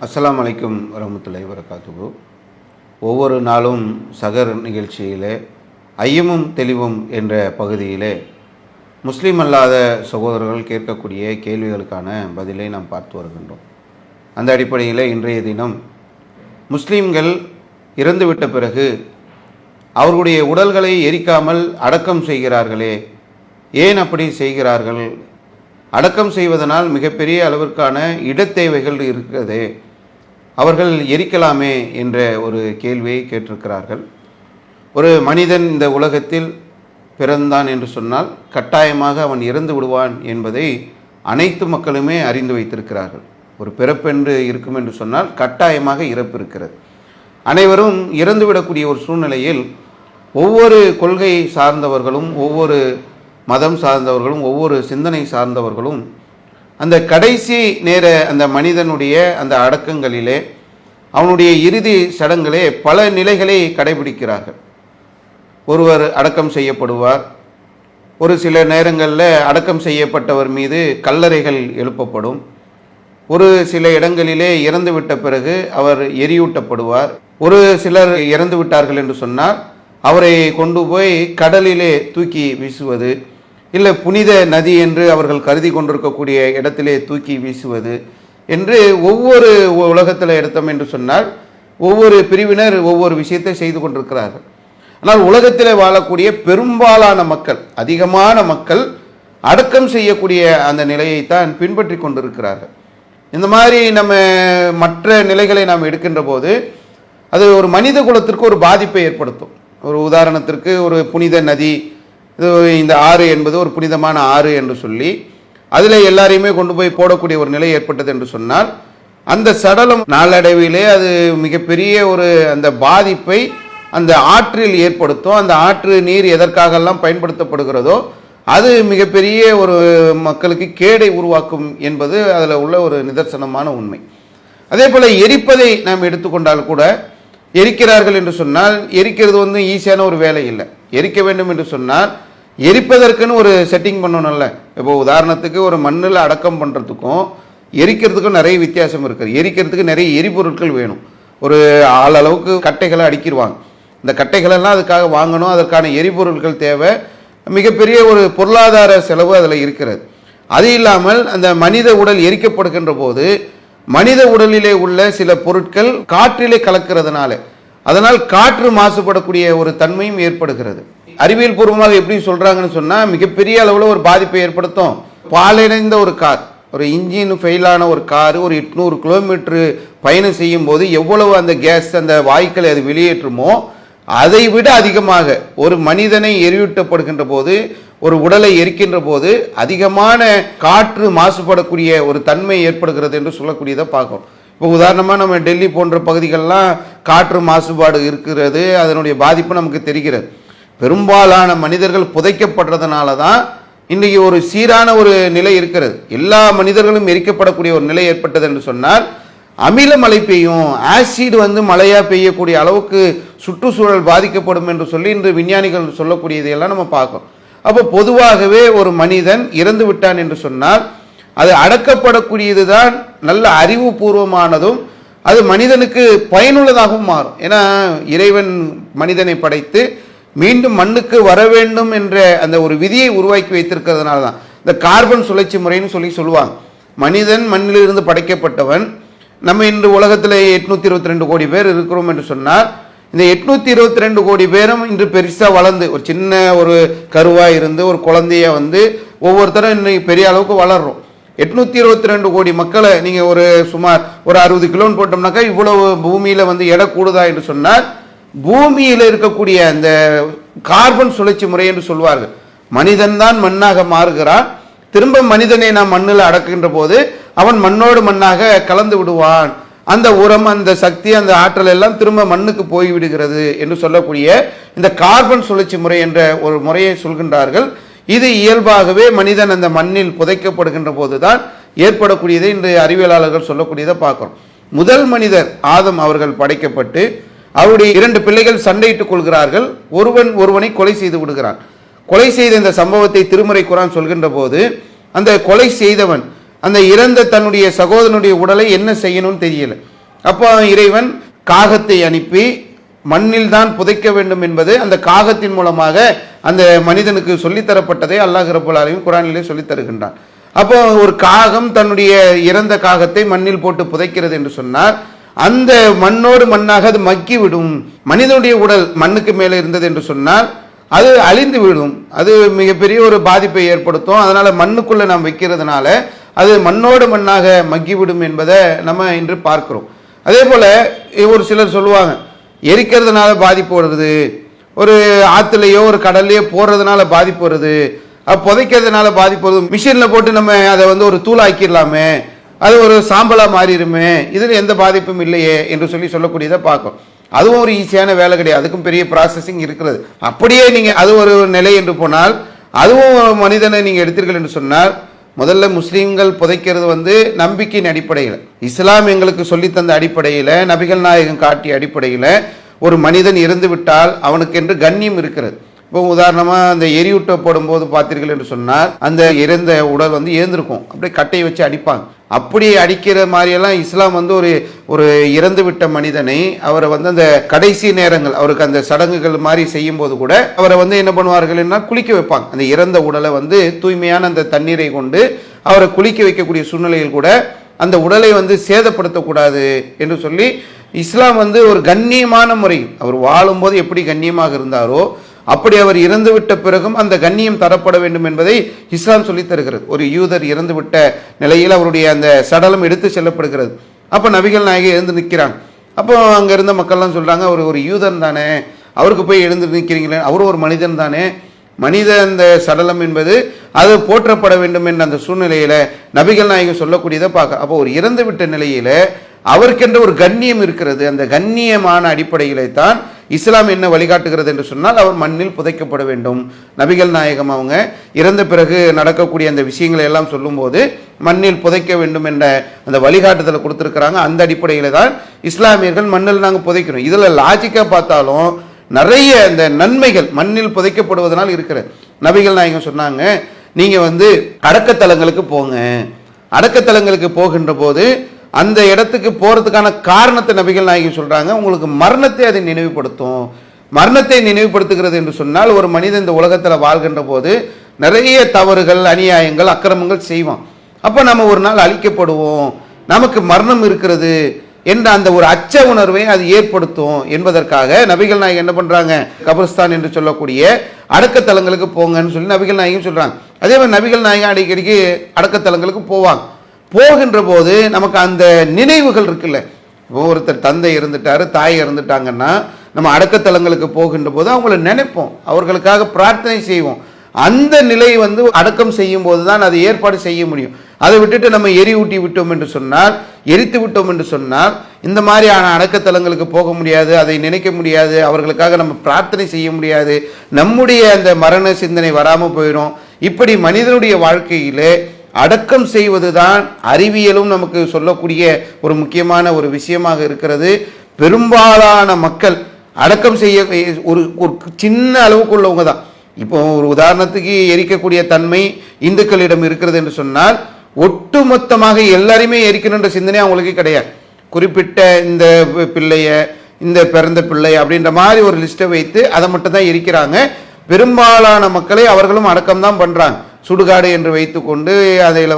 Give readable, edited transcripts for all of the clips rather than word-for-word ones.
அஸ்ஸலாமு அலைக்கும் வரஹ்மத்துல்லாஹி வபரகாத்துஹு. ஒவ்வொரு நாளும் சகர் நிகழ்ச்சியிலே ஐயமும் தெளிவும் என்ற பகுதியிலே முஸ்லீம் அல்லாத சகோதரர்கள் கேட்கக்கூடிய கேள்விகளுக்கான பதிலை நாம் பார்த்து வருகின்றோம். அந்த அடிப்படையில் இன்றைய தினம் முஸ்லீம்கள் இறந்துவிட்ட பிறகு அவர்களுடைய உடல்களை எரிக்காமல் அடக்கம் செய்கிறார்களே, ஏன் அப்படி செய்கிறார்கள்? அடக்கம் செய்வதனால் மிகப்பெரிய அளவிற்கான இடத்தேவைகள் இருக்கிறதே, அவர்கள் எரிக்கலாமே என்ற ஒரு கேள்வியை கேட்டிருக்கிறார்கள். ஒரு மனிதன் இந்த உலகத்தில் பிறந்தான் என்று சொன்னால் கட்டாயமாக அவன் இறந்து விடுவான் என்பதை அனைத்து மக்களுமே அறிந்து வைத்திருக்கிறார்கள். ஒரு பிறப்பென்று இருக்கும் என்று சொன்னால் கட்டாயமாக இறப்பு இருக்கிறது. அனைவரும் இறந்துவிடக்கூடிய ஒரு சூழ்நிலையில் ஒவ்வொரு கொள்கை சார்ந்தவர்களும், ஒவ்வொரு மதம் சார்ந்தவர்களும், ஒவ்வொரு சிந்தனை சார்ந்தவர்களும் அந்த கடைசி நேர அந்த மனிதனுடைய அந்த அடக்கங்களிலே, அவனுடைய இறுதி சடங்கிலே பல நிலைகளை கடைபிடிக்கிறார்கள். ஒருவர் அடக்கம் செய்யப்படுவார். ஒரு சில நேரங்களில் அடக்கம் செய்யப்பட்டவர் மீது கல்லறைகள் எழுப்பப்படும். ஒரு சில இடங்களிலே இறந்துவிட்ட பிறகு அவர் எரியூட்டப்படுவார். ஒரு சிலர் இறந்து விட்டார்கள் என்று சொன்னால் அவரை கொண்டு போய் கடலிலே தூக்கி வீசுவது, இல்லை புனித நதி என்று அவர்கள் கருதி கொண்டிருக்கக்கூடிய இடத்திலே தூக்கி வீசுவது என்று ஒவ்வொரு உலகத்தில் எடுத்தோம் என்று சொன்னால் ஒவ்வொரு பிரிவினர் ஒவ்வொரு விஷயத்தை செய்து கொண்டிருக்கிறார்கள். ஆனால் உலகத்தில் வாழக்கூடிய பெரும்பாலான மக்கள், அதிகமான மக்கள் அடக்கம் செய்யக்கூடிய அந்த நிலையைத்தான் பின்பற்றி கொண்டிருக்கிறார்கள். இந்த மாதிரி நம்ம மற்ற நிலைகளை நாம் எடுக்கின்ற போது அது ஒரு மனித குலத்திற்கு ஒரு பாதிப்பை ஏற்படுத்தும். ஒரு உதாரணத்திற்கு ஒரு புனித நதி, இந்த ஆறு என்பது ஒரு புனிதமான ஆறு என்று சொல்லி அதில் எல்லாரையுமே கொண்டு போய் போடக்கூடிய ஒரு நிலை ஏற்பட்டது என்று சொன்னால் அந்த சடலம் நாளடைவிலே அது மிகப்பெரிய ஒரு அந்த பாதிப்பை அந்த ஆற்றில் ஏற்படுத்தும். அந்த ஆற்று நீர் எதற்காகலாம் பயன்படுத்தப்படுகிறதோ அது மிகப்பெரிய ஒரு மக்களுக்கு கேடை உருவாக்கும் என்பது அதில் உள்ள ஒரு நிதர்சனமான உண்மை. அதே போல் எரிப்பதை நாம் எடுத்துக்கொண்டால் கூட, எரிக்கிறார்கள் என்று சொன்னால் எரிக்கிறது ஈஸியான ஒரு வேலை இல்லை. எரிக்க வேண்டும் என்று சொன்னால் எரிப்பதற்குன்னு ஒரு செட்டிங் பண்ணணும்ல. இப்போ உதாரணத்துக்கு ஒரு மண்ணில் அடக்கம் பண்ணுறதுக்கும் எரிக்கிறதுக்கும் நிறைய வித்தியாசம் இருக்குது. எரிக்கிறதுக்கு நிறைய எரிபொருட்கள் வேணும். ஒரு அளவுக்கு கட்டைகளை அடிக்கிடுவாங்க. இந்த கட்டைகளெல்லாம் அதுக்காக வாங்கணும். அதற்கான எரிபொருட்கள் தேவை. மிகப்பெரிய ஒரு பொருளாதார செலவு அதில் இருக்கிறது. அது இல்லாமல் அந்த மனித உடல் எரிக்கப்படுகின்ற போது மனித உடலிலே உள்ள சில பொருட்கள் காற்றிலே கலக்கிறதுனால அதனால் காற்று மாசுபடக்கூடிய ஒரு தன்மையும் ஏற்படுகிறது. அறிவியல் பூர்வமாக எப்படி சொல்றாங்கன்னு சொன்னா மிகப்பெரிய அளவில் ஒரு பாதிப்பை ஏற்படுத்தும். பாலடைந்த ஒரு கார், ஒரு இன்ஜின் ஃபெயிலான ஒரு கார் ஒரு 800 கிலோமீட்டர் பயணம் செய்யும் போது எவ்வளவு அந்த கேஸ் அந்த வாயுக்களை அது வெளியேற்றுமோ அதை விட அதிகமாக ஒரு மனிதனை எரியூட்டப்படுகின்ற போது, ஒரு உடலை எரிக்கின்ற போது அதிகமான காற்று மாசுபடக்கூடிய ஒரு தன்மை ஏற்படுகிறது என்று சொல்லக்கூடியதை பார்க்கணும். இப்போ உதாரணமாக நம்ம டெல்லி போன்ற பகுதிகளெலாம் காற்று மாசுபாடு இருக்கிறது. அதனுடைய பாதிப்பு நமக்கு தெரிகிறது. பெரும்பாலான மனிதர்கள் புதைக்கப்படுறதுனால தான் இன்றைக்கு ஒரு சீரான ஒரு நிலை இருக்கிறது. எல்லா மனிதர்களும் எரிக்கப்படக்கூடிய ஒரு நிலை ஏற்பட்டது என்று சொன்னால் அமில மழை பெய்யும், ஆசிட் மழையாக பெய்யக்கூடிய அளவுக்கு சுற்றுச்சூழல் பாதிக்கப்படும் என்று சொல்லி இன்று விஞ்ஞானிகள் சொல்லக்கூடியதையெல்லாம் நம்ம பார்க்கணும். அப்போ பொதுவாகவே ஒரு மனிதன் இறந்து விட்டான் என்று சொன்னால் அது அடக்கப்படக்கூடியது தான் நல்ல அறிவுபூர்வமானதும் அது மனிதனுக்கு பயனுள்ளதாகவும் மாறும். ஏன்னா இறைவன் மனிதனை படைத்து மீண்டும் மண்ணுக்கு வர வேண்டும் என்ற அந்த ஒரு விதியை உருவாக்கி வைத்திருக்கிறதுனால தான் இந்த கார்பன் சுழற்சி முறைன்னு சொல்லுவாங்க. மனிதன் மண்ணிலிருந்து படைக்கப்பட்டவன். நம்ம இன்று உலகத்தில் 822 கோடி பேர் இருக்கிறோம் என்று சொன்னால் இந்த 822 கோடி பேரும் இன்று பெருசாக வளர்ந்து ஒரு சின்ன ஒரு கருவாக இருந்து ஒரு குழந்தைய ஒவ்வொருத்தரும் இன்னைக்கு பெரிய அளவுக்கு வளர்றோம். 822 கோடி மக்களை நீங்கள் ஒரு சுமார் ஒரு 60 கிலோன்னு போட்டோம்னாக்கா இவ்வளவு பூமியில் எடை கூடுதா என்று சொன்னால் பூமியில் இருக்கக்கூடிய அந்த கார்பன் சுழற்சி முறை என்று சொல்வார்கள். மனிதன் தான் மண்ணாக மாறுகிறான். திரும்ப மனிதனை நாம் மண்ணில் அடக்குகின்ற போது அவன் மண்ணோடு மண்ணாக கலந்து விடுவான். அந்த உரம், அந்த சக்தி, அந்த ஆற்றல் எல்லாம் திரும்ப மண்ணுக்கு போய்விடுகிறது என்று சொல்லக்கூடிய இந்த கார்பன் சுழற்சி முறை என்ற ஒரு முறையை சொல்கின்றார்கள். இது இயல்பாகவே மனிதன் அந்த மண்ணில் புதைக்கப்படுகின்ற போதுதான் ஏற்படக்கூடியதை இன்று அறிவியலாளர்கள் சொல்லக்கூடியதை பார்க்கிறோம். முதல் மனிதர் ஆதம் அவர்கள் படைக்கப்பட்டு அவருடைய 2 பிள்ளைகள் சண்டையிட்டுக் கொள்கிறார்கள். ஒருவனை கொலை செய்து விடுகிறான். கொலை செய்த இந்த சம்பவத்தை திருமறை குர்ஆன் சொல்கின்ற போது அந்த கொலை செய்தவன் அந்த இறந்த தன்னுடைய சகோதரனுடைய உடலை என்ன செய்யணும்னு தெரியல. அப்போ இறைவன் காகத்தை அனுப்பி மண்ணில் தான் புதைக்க வேண்டும் என்பது அந்த காகத்தின் மூலமாக அந்த மனிதனுக்கு சொல்லித்தரப்பட்டதை அல்லாஹ் ரப்பல் ஆலமீன் குர்ஆனிலே சொல்லித் தருகின்றான். அப்போ ஒரு காகம் தன்னுடைய இறந்த காகத்தை மண்ணில் போட்டு புதைக்கிறது என்று சொன்னால் அந்த மண்ணோடு மண்ணாக அது மக்கிவிடும். மனிதனுடைய உடல் மண்ணுக்கு மேலே இருந்தது என்று சொன்னால் அது அழிந்து விடும், அது மிகப்பெரிய ஒரு பாதிப்பை ஏற்படுத்தும். அதனால மண்ணுக்குள்ள நாம் வைக்கிறதுனால அது மண்ணோடு மண்ணாக மக்கிவிடும் என்பதை நம்ம இன்று பார்க்கிறோம். அதே போல ஒரு சிலர் சொல்லுவாங்க, எரிக்கிறதுனால பாதிப்பு வருது, ஒரு ஆற்றுலையோ ஒரு கடல்லையோ போடுறதுனால பாதிப்பு வருது, புதைக்கிறதுனால பாதிப்பு வருது, மிஷினில் போட்டு நம்ம அதை ஒரு தூளாக்கிடலாமே, அது ஒரு சாம்பலாக மாறிடுமே, இதில் எந்த பாதிப்பும் இல்லையே என்று சொல்லக்கூடியதை பார்க்கும். அதுவும் ஒரு ஈஸியான வேலை கிடையாது, அதுக்கும் பெரிய ப்ராசஸிங் இருக்கிறது. அப்படியே நீங்கள் அது ஒரு நிலை என்று போனால் அதுவும் மனிதனை நீங்கள் எடுத்தீர்கள் என்று சொன்னால், முதல்ல முஸ்லீம்கள் புதைக்கிறது நம்பிக்கையின் அடிப்படையில், இஸ்லாம் எங்களுக்கு சொல்லித்தந்த அடிப்படையில், நபிகள் நாயகம் காட்டிய அடிப்படையில் ஒரு மனிதன் இறந்து விட்டால் அவனுக்கு என்று கண்ணியம் இருக்கிறது. இப்போ உதாரணமாக அந்த எரியூட்ட போடும்போது பார்த்தீர்கள் என்று சொன்னால் அந்த இறந்த உடல் எழுந்திருக்கும், அப்படியே கட்டையை வச்சு அடிப்பாங்க. அப்படி அடிக்கிற மாதிரியெல்லாம் இஸ்லாம் ஒரு ஒரு இறந்து விட்ட மனிதனை அவரை அந்த கடைசி நேரங்கள் அவருக்கு அந்த சடங்குகள் மாதிரி செய்யும் போது கூட அவரை என்ன பண்ணுவார்கள் என்ன குளிக்க வைப்பாங்க. அந்த இறந்த உடலை தூய்மையான அந்த தண்ணீரை கொண்டு அவரை குளிக்க வைக்கக்கூடிய சூழ்நிலையில் கூட அந்த உடலை சேதப்படுத்தக்கூடாது என்று சொல்லி இஸ்லாம் ஒரு கண்ணியமான முறை, அவர் வாழும்போது எப்படி கண்ணியமாக இருந்தாரோ அப்படி அவர் இறந்துவிட்ட பிறகும் அந்த கண்ணியம் தரப்பட வேண்டும் என்பதை இஸ்லாம் சொல்லித் தருகிறது. ஒரு யூதர் இறந்துவிட்ட நிலையில் அவருடைய அந்த சடலம் எடுத்து செல்லப்படுகிறது. அப்போ நபிகள் நாயகம் எழுந்து நிற்கிறாங்க. அப்போ அங்கே இருந்த மக்கள்லாம் சொல்கிறாங்க, அவர் ஒரு யூதன் தானே, அவருக்கு போய் எழுந்து நிற்கிறீங்களே, அவரும் ஒரு மனிதன் தானே, மனித அந்த சடலம் என்பது அது போற்றப்பட வேண்டும் என்ற அந்த சூழ்நிலையில் நபிகள் நாயகம் சொல்லக்கூடியதை பார்க்க. அப்போ ஒரு இறந்து விட்ட நிலையில் அவருக்கென்ற ஒரு கண்ணியம் இருக்கிறது. அந்த கண்ணியமான அடிப்படையிலே தான் இஸ்லாம் என்ன வழிகாட்டுகிறது என்று சொன்னால் அவர் மண்ணில் புதைக்கப்பட வேண்டும். நபிகள் நாயகம் அவங்க இறந்த பிறகு நடக்கக்கூடிய அந்த விஷயங்களை எல்லாம் சொல்லும்போது மண்ணில் புதைக்க வேண்டும் என்ற அந்த வழிகாட்டுதலை கொடுத்துருக்கிறாங்க. அந்த அடிப்படையில் தான் இஸ்லாமியர்கள் மண்ணில் நாங்கள் புதைக்கிறோம். இதில் லாஜிக்காக பார்த்தாலும் நிறைய இந்த நன்மைகள் மண்ணில் புதைக்கப்படுவதனால் இருக்கிற. நபிகள் நாயகம் சொன்னாங்க, நீங்கள் அடக்கத்தலங்களுக்கு போங்க, அடக்கத்தலங்களுக்கு போகின்ற போது அந்த இடத்துக்கு போகிறதுக்கான காரணத்தை நபிகள் நாயகம் சொல்கிறாங்க, உங்களுக்கு மரணத்தை அதை நினைவுபடுத்தும். மரணத்தை நினைவுபடுத்துகிறது என்று சொன்னால் ஒரு மனிதன் இந்த உலகத்தில் வாழ்கின்ற போது நிறைய தவறுகள், அநியாயங்கள், அக்கிரமங்கள் செய்வான். அப்போ நம்ம ஒரு நாள் அழிக்கப்படுவோம், நமக்கு மரணம் இருக்கிறது என்ற அந்த ஒரு அச்ச உணர்வை அது ஏற்படுத்தும் என்பதற்காக நபிகள் நாயகம் என்ன பண்ணுறாங்க, கபர்ஸ்தான் என்று சொல்லக்கூடிய அடக்கத்தலங்களுக்கு போங்கன்னு சொல்லி நபிகள் நாயகம் சொல்கிறாங்க. அதே மாதிரி நபிகள் நாயகம் அடிக்கடிக்கு அடக்கத்தலங்களுக்கு போவாங்க. போகின்ற போது நமக்கு அந்த நினைவுகள் இருக்குல்ல, ஒருத்தர் தந்தை இருந்துட்டாரு, தாய் இறந்துட்டாங்கன்னா நம்ம அடக்கத்தலங்களுக்கு போகின்ற போது அவங்கள நினைப்போம், அவர்களுக்காக பிரார்த்தனை செய்வோம். அந்த நிலை அடக்கம் செய்யும் போது தான் அதை ஏற்பாடு செய்ய முடியும். அதை விட்டுட்டு நம்ம எரியூட்டி விட்டோம் என்று சொன்னால், எரித்து விட்டோம் என்று சொன்னால் இந்த மாதிரியான அடக்கத்தலங்களுக்கு போக முடியாது, அதை நினைக்க முடியாது, அவர்களுக்காக நம்ம பிரார்த்தனை செய்ய முடியாது, நம்முடைய அந்த மரண சிந்தனை வராமல் போயிடும். இப்படி மனிதனுடைய வாழ்க்கையிலே அடக்கம் செய்வதுதான் அறிவியலும் நமக்கு சொல்லக்கூடிய ஒரு முக்கியமான ஒரு விஷயமாக இருக்கிறது. பெரும்பாலான மக்கள் அடக்கம் செய்ய ஒரு ஒரு சின்ன அளவுக்குள்ளவங்க தான். இப்போ ஒரு உதாரணத்துக்கு எரிக்கக்கூடிய தன்மை இந்துக்களிடம் இருக்கிறது என்று சொன்னால் ஒட்டுமொத்தமாக எல்லாரையுமே எரிக்கணுன்ற சிந்தனை அவங்களுக்கு கிடையாது. குறிப்பிட்ட இந்த பிள்ளைய, இந்த பிறந்த பிள்ளை அப்படின்ற மாதிரி ஒரு லிஸ்ட்டை வைத்து அதை மட்டும் தான் எரிக்கிறாங்க. பெரும்பாலான மக்களை அவர்களும் அடக்கம் தான் பண்ணுறாங்க. சுடுகாடு என்று வைத்துக்கொண்டு அதில்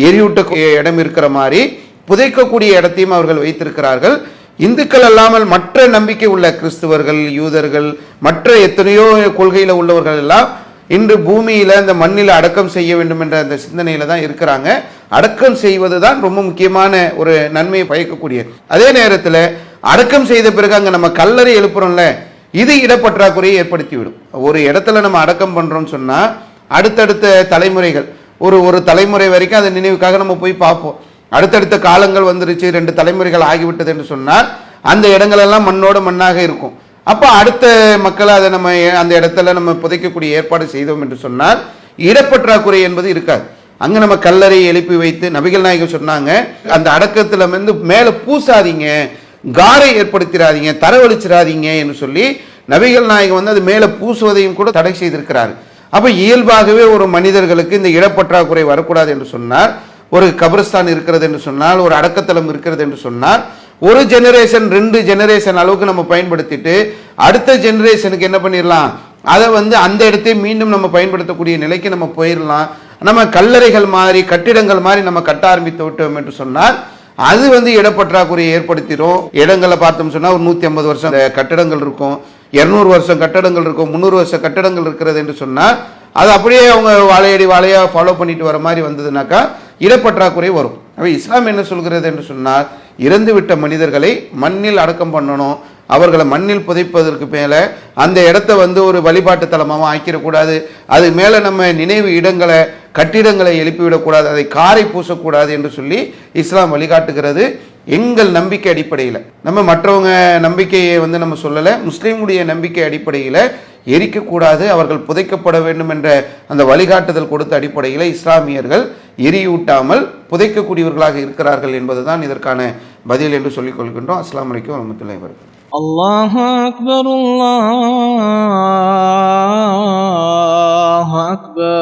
எரியூட்ட இடம் இருக்கிற மாதிரி புதைக்கக்கூடிய இடத்தையும் அவர்கள் வைத்திருக்கிறார்கள். இந்துக்கள் அல்லாமல் மற்ற நம்பிக்கை உள்ள கிறிஸ்துவர்கள், யூதர்கள், மற்ற எத்தனையோ கொள்கையில் உள்ளவர்கள் எல்லாம் இன்று பூமியில் அந்த மண்ணில் அடக்கம் செய்ய வேண்டும் என்ற அந்த சிந்தனையில் தான் இருக்கிறாங்க. அடக்கம் செய்வது தான் ரொம்ப முக்கியமான ஒரு நன்மையை பயக்கக்கூடிய. அதே நேரத்தில் அடக்கம் செய்த பிறகு அங்கே நம்ம கல்லறை எழுப்புறோம்ல, இது இடப்பற்றாக்குறையை ஏற்படுத்திவிடும். ஒரு இடத்துல நம்ம அடக்கம் பண்ணுறோம்னு சொன்னால் அடுத்தடுத்த தலைமுறைகள் ஒரு தலைமுறை வரைக்கும் அந்த நினைவுக்காக நம்ம போய் பார்ப்போம். அடுத்தடுத்த காலங்கள் வந்துருச்சு, 2 தலைமுறைகள் ஆகிவிட்டது என்று சொன்னால் அந்த இடங்களெல்லாம் மண்ணோட மண்ணாக இருக்கும். அப்போ அடுத்த மக்களை அதை நம்ம அந்த இடத்துல நம்ம புதைக்கக்கூடிய ஏற்பாடு செய்தோம் என்று சொன்னால் இடப்பற்றாக்குறை என்பது இருக்காது. அங்கே நம்ம கல்லறை எழுப்பி வைத்து நபிகள் நாயகம் சொன்னாங்க, அந்த அடக்கத்தில் மேலே பூசாதீங்க, காரை ஏற்படுத்திடாதீங்க, தரவழிச்சிடாதீங்க என்று சொல்லி நபிகள் நாயகம் அது மேலே பூசுவதையும் கூட தடை செய்திருக்கிறார். அப்போ இயல்பாகவே ஒரு மனிதர்களுக்கு இந்த இடப்பற்றாக்குறை வரக்கூடாது என்று சொன்னால் ஒரு கபிரஸ்தான் இருக்கிறது என்று சொன்னால், ஒரு அடக்கத்தலம் இருக்கிறது என்று சொன்னால், ஒரு ஜெனரேஷன் 2 ஜெனரேஷன் அளவுக்கு நம்ம பயன்படுத்திட்டு அடுத்த ஜெனரேஷனுக்கு என்ன பண்ணிடலாம், அதை அந்த இடத்தை மீண்டும் நம்ம பயன்படுத்தக்கூடிய நிலைக்கு நம்ம போயிடலாம். நம்ம கல்லறைகள் மாதிரி கட்டிடங்கள் மாதிரி நம்ம கட்ட ஆரம்பித்து விட்டோம் என்று சொன்னால் அது இடப்பற்றாக்குறையை ஏற்படுத்திடும். இடங்களை பார்த்தோம் சொன்னால் ஒரு 150 வருஷம் கட்டடங்கள் இருக்கும், 200 வருஷம் கட்டடங்கள் இருக்கும், 300 வருஷம் கட்டடங்கள் இருக்கிறது என்று சொன்னால் அது அப்படியே அவங்க வாழையடி வாழையாக ஃபாலோ பண்ணிட்டு வர மாதிரி வந்ததுனாக்கா இடப்பற்றாக்குறை வரும். இஸ்லாம் என்ன சொல்கிறது என்று சொன்னால், இறந்துவிட்ட மனிதர்களை மண்ணில் அடக்கம் பண்ணணும், அவர்களை மண்ணில் புதைப்பதற்கு மேலே அந்த இடத்த ஒரு வழிபாட்டு தலமாக ஆக்கிடக்கூடாது, அது மேலே நம்ம நினைவு இடங்களை கட்டிடங்களை எழுப்பிவிடக்கூடாது, அதை காரை பூசக்கூடாது என்று சொல்லி இஸ்லாம் வழிகாட்டுகிறது. எங்கள் நம்பிக்கை அடிப்படையில், நம்ம மற்றவங்க நம்பிக்கையை நம்ம சொல்லலை, முஸ்லீமுடைய நம்பிக்கை அடிப்படையில் எரிக்கக்கூடாது, அவர்கள் புதைக்கப்பட வேண்டும் என்ற அந்த வழிகாட்டுதல் கொடுத்த அடிப்படையில் இஸ்லாமியர்கள் எரியூட்டாமல் புதைக்கக்கூடியவர்களாக இருக்கிறார்கள் என்பதுதான் இதற்கான பதில் என்று சொல்லிக் கொள்கின்றோம். அஸ்ஸலாமு அலைக்கும் வரஹ்மத்துல்லாஹி வபரகாத்துஹு. அல்லாஹு அக்பர், அல்லாஹு அக்பர்.